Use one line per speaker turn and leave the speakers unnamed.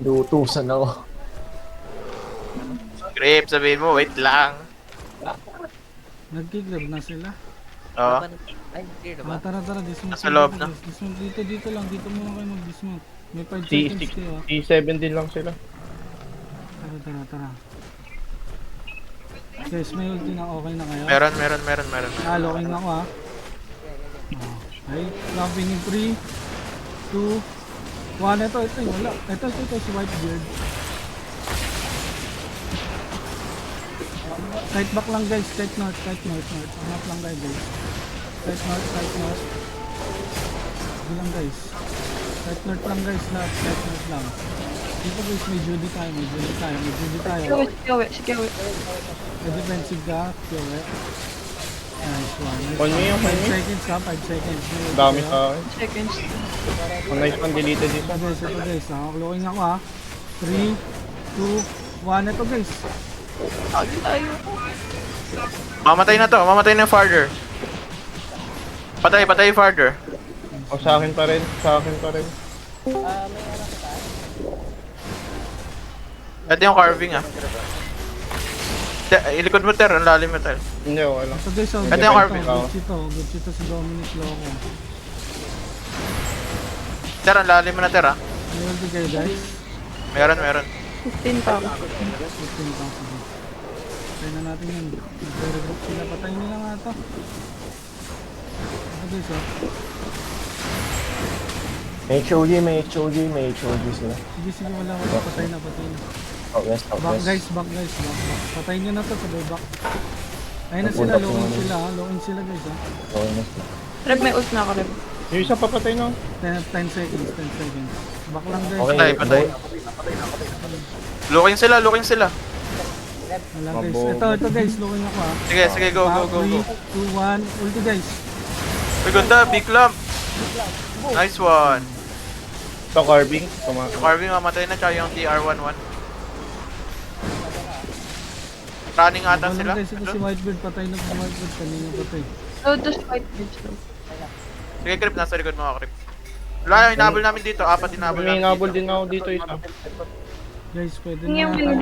Lutusan ako.
Grip, sabihin mo, wait lang.
Nagkigrab na sila.
Oo.
Ay, clear na ba?
Tara, dismount.
Nasa loob na.
Dismount dito lang. Dito muna kayo mag-dismount. May 5
T6,
seconds kayo.
T7 din lang sila.
Tara. Guys, may ulti na okay na kayo?
Meron.
Locking ako ha. Okay, clamping in 3, 2, 1. Ito, wala. Ito, si Whitebeard. Tight back lang guys, tight north. Hanap lang kayo guys. Tight north. Hindi lang guys. Tight north lang guys, tight north lang. Dito guys, may Judy tayo.
Sige.
May defensive ka, Kiyowe. Nice one.
On me yung
5 seconds ha, 5 seconds.
Dami sa akin.
Seconds.
Ang nice one deleted dito.
Ito guys, looking ako ha. 3, 2, 1. Ito guys.
Agi tayo.
Mamatay na yung farther. Patay farther.
O sa akin pa rin.
Ito yung carving ah. Ilikod mo Ter, ang lalim mo Ter.
Hindi, wala.
Ito guys,
Ito yung Arvin.
good shit si Dominic Loco.
Ter, ang lalim mo na Ter ah.
May ulti kayo guys.
Meron.
15 pa.
15 pa. Sige. Patay na natin yun. Nag-regroup sila. Patayin nila nga ito. Ito guys
May HOG sila.
Sige, wala. Patay na.
Out west.
Back guys. Patayin nyo na to sa back. Ayun na sila, lowin sila guys ha.
Reb, may ult na ako, Reb.
Yung isa papatay no?
10 seconds. Back lang guys.
Okay.
Patay. Looking sila.
Wala guys. Ito guys, lowin ako ha.
Sige, go.
3, 2, 1, ulti guys.
Uy, ganda, big lump. Nice one.
Ito carving.
Yung carving mamatay na, tsaka yung TR11. Running ata
Wala
sila.
guys, ito si Whitebeard. Patay na si Whitebeard. Kanina patay.
So, just fight bitch, no?
Sige, Krip, nasa likod mo Krip. Wala, hinabol namin dito. 4 hinabol
May
namin
nabol
dito.
din ako dito isa.
Guys, pwede
Yung
na.